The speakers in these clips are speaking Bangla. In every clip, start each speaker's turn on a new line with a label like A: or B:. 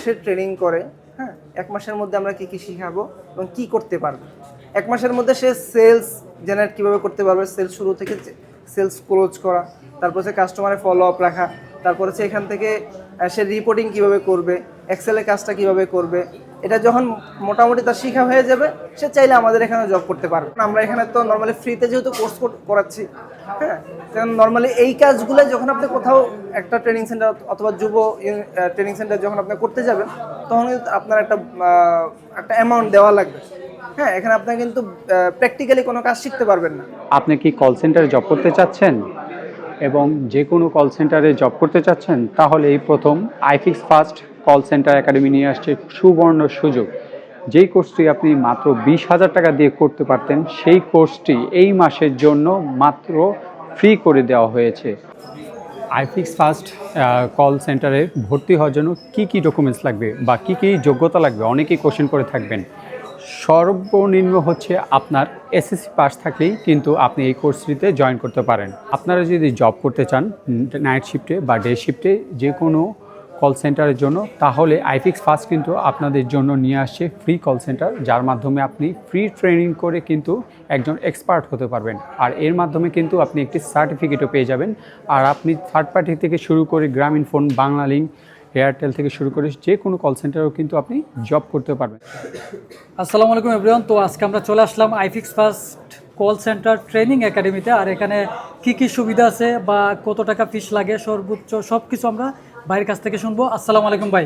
A: মাসের ট্রেনিং করে, হ্যাঁ, 1 মাসের মধ্যে আমরা কী কী শিখাবো এবং কী করতে পারবে। 1 মাসের মধ্যে সে সেলস জেনারেট কীভাবে করতে পারবে, সেলস শুরু থেকে সেলস ক্লোজ করা, তারপর হচ্ছে কাস্টমারের ফলো আপ রাখা, তারপর হচ্ছে এখান থেকে সে রিপোর্টিং কীভাবে করবে, এক্সেলের কাজটা কীভাবে করবে। এটা যখন মোটামুটি তার শিখা হয়ে যাবে, সে চাইলে আমাদের এখানে জব করতে পারবে। আমরা এখানে তো নর্মালি ফ্রিতে যেহেতু কোর্স করাচ্ছি, হ্যাঁ, কারণ নর্মালি এই কাজগুলো যখন আপনি কোথাও একটা ট্রেনিং সেন্টার অথবা যুব ট্রেনিং সেন্টার যখন আপনি করতে যাবেন, তখন কিন্তু আপনার একটা অ্যামাউন্ট দেওয়া লাগবে। হ্যাঁ, এখানে আপনি কিন্তু প্র্যাকটিক্যালি কোনো কাজ শিখতে পারবেন না।
B: আপনি কি কল সেন্টারে জব করতে চাচ্ছেন এবং যে কোনো কল সেন্টারে জব করতে চাচ্ছেন, তাহলে এই প্রথম আইফিক্স ফার্স্ট কল সেন্টার একাডেমি নিয়ে আসছে সুবর্ণ সুযোগ। যেই কোর্সটি আপনি মাত্র 20,000 টাকা দিয়ে করতে পারতেন, সেই কোর্সটি এই মাসের জন্য মাত্র ফ্রি করে দেওয়া হয়েছে। আইফিক্স ফার্স্ট কল সেন্টারে ভর্তি হওয়ার জন্য কি কি ডকুমেন্টস লাগবে বা কি কি যোগ্যতা লাগবে, অনেকেই কোশ্চেন করে থাকবেন। সর্বনিম্ন হচ্ছে আপনার এসএসসি পাস থাকলেই কিন্তু আপনি এই কোর্সটিতে জয়েন করতে পারেন। আপনারা যদি জব করতে চান নাইট শিফটে বা ডে শিফটে যে কোনো কল সেন্টারের জন্য, তাহলে আইফিক্স ফার্স্ট কিন্তু আপনাদের জন্য নিয়ে আসছে ফ্রি কল সেন্টার, যার মাধ্যমে আপনি ফ্রি ট্রেনিং করে কিন্তু একজন এক্সপার্ট হতে পারবেন। আর এর মাধ্যমে কিন্তু আপনি একটি সার্টিফিকেটও পেয়ে যাবেন। আর আপনি থার্ড পার্টি থেকে শুরু করে গ্রামীণ ফোন, বাংলালিংক, এয়ারটেল থেকে শুরু করে যে কোনো কল সেন্টারেও কিন্তু আপনি জব করতে পারবেন।
C: আসসালামু আলাইকুম এভরিওয়ান। তো আজকে আমরা চলে আসলাম iFix first call centre training একাডেমিতে। আর এখানে কি কি সুবিধা আছে বা কত টাকা ফিস লাগে সর্বোচ্চ সব কিছু আমরা ভাইয়ের কাছ থেকে শুনবো। আসসালামু আলাইকুম ভাই।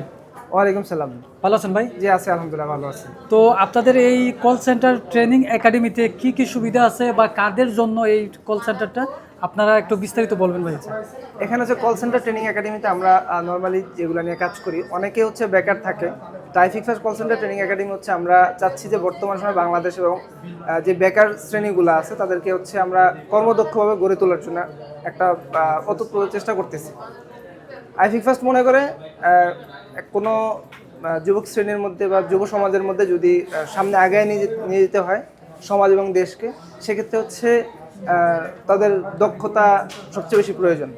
A: ওয়ালাইকুম সালাম।
C: ভালো আছেন ভাই?
A: জি আছি, আলহামদুলিল্লাহ ভালো আছি।
C: তো আপনাদের এই কল সেন্টার ট্রেনিং একাডেমিতে কি কি সুবিধা আছে বা কাদের জন্য এই কল সেন্টারটা, আপনারা একটু বিস্তারিত বলবেন ভাই।
A: এখানে হচ্ছে কল সেন্টার ট্রেনিং একাডেমিতে আমরা নর্মালি যেগুলো নিয়ে কাজ করি, অনেকে হচ্ছে বেকার থাকে। আইফিক্স first call centre training academy হচ্ছে আমরা চাচ্ছি যে বর্তমান সময়ে বাংলাদেশ এবং যে বেকার শ্রেণীগুলো আছে তাদেরকে হচ্ছে আমরা কর্মদক্ষভাবে গড়ে তোলার জন্য একটা অতপ্রত চেষ্টা করতেছি। আইফিক্স ফার্স্ট মনে করে কোনো যুবক শ্রেণীর মধ্যে বা যুব সমাজের মধ্যে যদি সামনে আগায় নিয়ে যেতে হয় সমাজ এবং দেশকে, সেক্ষেত্রে হচ্ছে তাদের দক্ষতা সবচেয়ে বেশি প্রয়োজন।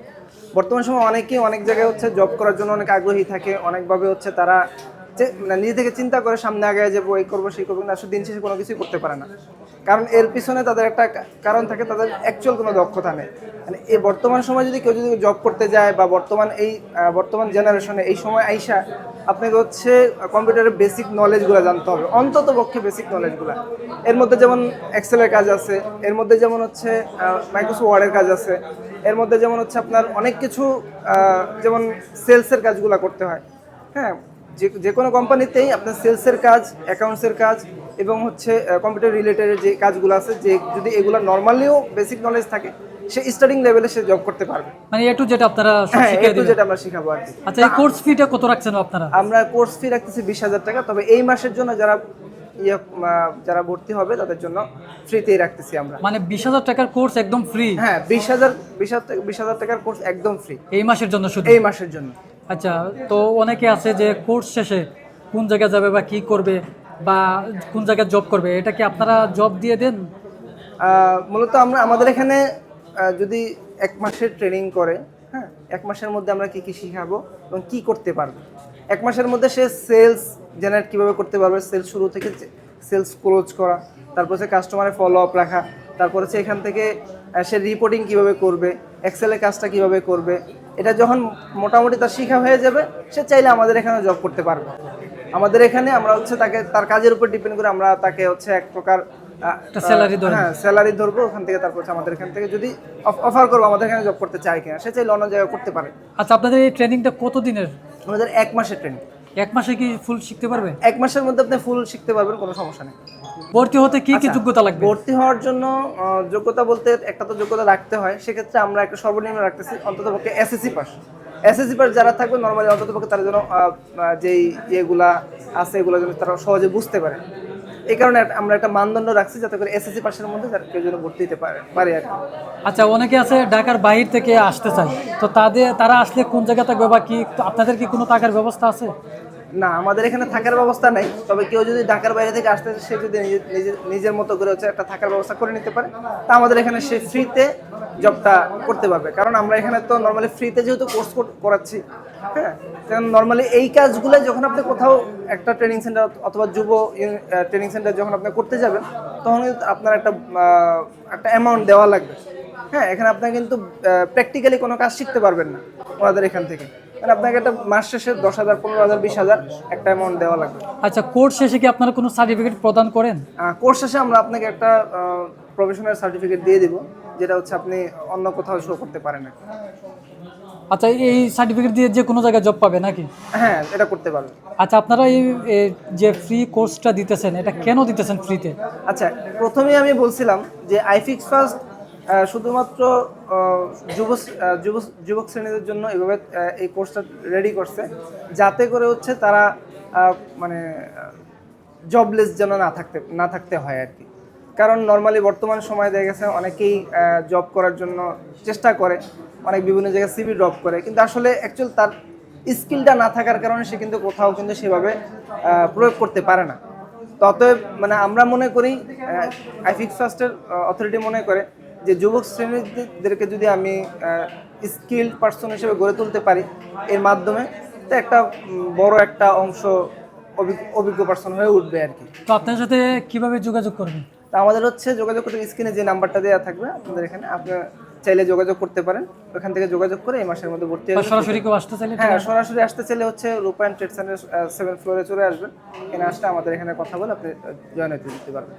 A: বর্তমান সময় অনেকেই অনেক জায়গায় হচ্ছে জব করার জন্য অনেক আগ্রহী থাকে, অনেকভাবে হচ্ছে তারা নিজে থেকে চিন্তা করে সামনে আগায় যাবো, এই করবো সেই করবো, কিন্তু আসলে দিন শেষে কোনো কিছুই করতে পারে না। কারণ এর পিছনে তাদের একটা কারণ থাকে, তাদের অ্যাকচুয়াল কোনো দক্ষতা নেই। মানে এই বর্তমান সময় যদি কেউ যদি জব করতে যায় বা বর্তমান জেনারেশনে এই সময় আইসা আপনাকে হচ্ছে কম্পিউটারের বেসিক নলেজগুলো জানতে হবে, অন্তত পক্ষে বেসিক নলেজগুলো। এর মধ্যে যেমন এক্সেলের কাজ আছে, এর মধ্যে যেমন হচ্ছে মাইক্রোসফট ওয়ার্ডের কাজ আছে, এর মধ্যে যেমন হচ্ছে আপনার অনেক কিছু যেমন সেলসের কাজগুলো করতে হয়। হ্যাঁ, যে কোনো কোম্পানিতেই আপনার সেলসের কাজ, অ্যাকাউন্টসের কাজ এবং হচ্ছে কম্পিউটার রিলেটেড যে কাজগুলো আছে, যে যদি এগুলো নর্মালিও বেসিক নলেজ থাকে, সে স্টার্টিং লেভেলে সে জব করতে পারবে।
C: মানে এটু যেটা আপনারা
A: শিখিয়ে দিবেন, যেটা আমরা শিখাবো আর কি।
C: আচ্ছা, এই কোর্স ফিটা কত রাখছেন আপনারা?
A: আমরা কোর্স ফি রাখতেছি 20,000 টাকা। তবে এই মাসের জন্য যারা ভর্তি হবে তাদের জন্য ফ্রিতেই রাখতেছি আমরা।
C: মানে 20,000 টাকার কোর্স একদম ফ্রি?
A: হ্যাঁ, 20,000 টাকার কোর্স একদম ফ্রি
C: এই মাসের জন্য, শুধু
A: এই মাসের জন্য।
C: আচ্ছা, তো অনেকে আছে যে কোর্স শেষে কোন জায়গায় যাবে বা কি করবে বা কোন জায়গায় জব করবে, এটা কি আপনারা জব দিয়ে দেন?
A: মূলত আমাদের এখানে যদি 1 মাসের ট্রেনিং করে, হ্যাঁ, 1 মাসের মধ্যে আমরা কি কি শিখাবো এবং কি করতে পারবে। 1 মাসের মধ্যে সে সেলস জেনারেট কীভাবে করতে পারবে, সেলস শুরু থেকে সেলস ক্লোজ করা, তারপর হচ্ছে কাস্টমারের ফলো আপ রাখা, তারপর হচ্ছে এখান থেকে সে রিপোর্টিং কীভাবে করবে, এক্সেলের কাজটা কীভাবে করবে। এটা যখন মোটামুটি তার শিখা হয়ে যাবে, সে চাইলে আমাদের এখানে জব করতে পারবে। আমাদের এখানে আমরা হচ্ছে তার কাজের উপর ডিপেন্ড করে আমরা তাকে হচ্ছে এক প্রকার স্যালারি ধরবো ওখান থেকে। তারপর আমাদের এখান থেকে যদি অফার করবো আমাদের এখানে জব করতে চায় কিনা, সে চাইলে অন্য জায়গায় করতে পারে।
C: আচ্ছা, আপনাদের এই ট্রেনিংটা কত দিনের?
A: আমাদের 1 মাসের ট্রেনিং।
C: 1 মাসে কি ফুল শিখতে পারবে?
A: 1 মাসের মধ্যে আপনি ফুল শিখতে পারবেন, কোনো সমস্যা নেই।
C: ভর্তি হতে কি কি যোগ্যতা লাগবে?
A: ভর্তি হওয়ার জন্য যোগ্যতা বলতে একটা তো যোগ্যতা রাখতে হয়, সেক্ষেত্রে আমরা একটা সর্বনিম্ন রাখতেছি অন্তত পক্ষে এসএসসি পাস। এসএসসি পাস যারা থাকবে নর্মালি অন্তত পক্ষে তারা যেন যেই ইয়েগুলা আছে এগুলো যেন তারা সহজে বুঝতে পারে। এই কারণে আমরা একটা মানদণ্ড রাখছি যাতে করে এসএসসি পাসের মধ্যে কেউ যেন ভর্তি হতে পারে আর কি।
C: আচ্ছা, অনেকে আছে ঢাকার বাইরে থেকে আসতে চায়, তো তারা আসলে কোন জায়গা থাকবে বা কি আপনাদের কি কোনো টাকার ব্যবস্থা আছে?
A: না, আমাদের এখানে থাকার ব্যবস্থা নেই। তবে কেউ যদি ঢাকার বাইরে থেকে আসতে সে যদি নিজের মতো করে হচ্ছে একটা থাকার ব্যবস্থা করে নিতে পারে, তা আমাদের এখানে সে ফ্রিতে জবটা করতে পারবে। কারণ আমরা এখানে তো নর্মালি ফ্রিতে যেহেতু কোর্স করাচ্ছি, হ্যাঁ, কারণ নর্মালি এই কাজগুলো যখন আপনি কোথাও একটা ট্রেনিং সেন্টার অথবা যুব ট্রেনিং সেন্টার যখন আপনি করতে যাবেন, তখন কিন্তু আপনার একটা অ্যামাউন্ট দেওয়া লাগবে। হ্যাঁ, এখানে আপনার কিন্তু প্র্যাকটিক্যালি কোনো কাজ শিখতে পারবেন না ওনাদের এখান থেকে, মানে আপনাকে একটা মাস শেষে 10,000, 15,000, 20,000 একটা অ্যামাউন্ট দেওয়া লাগবে।
C: আচ্ছা, কোর্স শেষে কি আপনারা কোনো সার্টিফিকেট প্রদান করেন?
A: কোর্স শেষে আমরা আপনাকে একটা প্রফেশনাল সার্টিফিকেট দিয়ে দিব, যেটা হচ্ছে আপনি অন্য কোথাও শো করতে পারেন না।
C: আচ্ছা, এই সার্টিফিকেট দিয়ে যে কোনো জায়গায় জব পাবে নাকি?
A: হ্যাঁ, এটা করতে পারবেন।
C: আচ্ছা, আপনারা এই যে ফ্রি কোর্সটা দিতেছেন, এটা কেন দিতেছেন ফ্রিতে?
A: আচ্ছা, প্রথমেই আমি বলছিলাম যে আইফিক্স ফার্স্ট শুধুমাত্র যুবক শ্রেণীদের জন্য এভাবে এই কোর্সটা রেডি করছে, যাতে করে হচ্ছে তারা মানে জবলেস যেন না থাকতে হয় আর কি। কারণ নর্মালি বর্তমান সময় দেখা গেছে অনেকেই জব করার জন্য চেষ্টা করে, অনেক বিভিন্ন জায়গায় সিভি ড্রপ করে, কিন্তু আসলে অ্যাকচুয়াল তার স্কিলটা না থাকার কারণে সে কিন্তু কোথাও কিন্তু সেভাবে প্রয়োগ করতে পারে না। অতএব মানে আমরা মনে করি, আইফিক্স ফার্স্টের অথরিটি মনে করে যে যুবক শ্রেণীদেরকে যদি আমি স্কিল পার্সন হিসেবে গড়ে তুলতে পারি, এর মাধ্যমে তো একটা বড় একটা অংশ অভিজ্ঞ পার্সন হয়ে উঠবে আর কি।
C: তো আপনার সাথে কিভাবে যোগাযোগ করবেন?
A: তা আমাদের হচ্ছে যোগাযোগ করতে স্ক্রিনে যে নাম্বারটা দেওয়া থাকবে আপনাদের এখানে, আপনি চাইলে যোগাযোগ করতে পারেন। ওখান থেকে যোগাযোগ করে এই মাসের মধ্যে ভর্তি
C: বা
A: হয়ে
C: সরাসরি কেউ আসতে চাইলে?
A: হ্যাঁ, সরাসরি আসতে চাইলে হচ্ছে রূপায়ণ ট্রেড সেন্টার 7th ফ্লোরে চলে আসবেন। এখানে আসলে আমাদের এখানে কথা বলে আপনি জয়েন হতে দিতে পারবেন।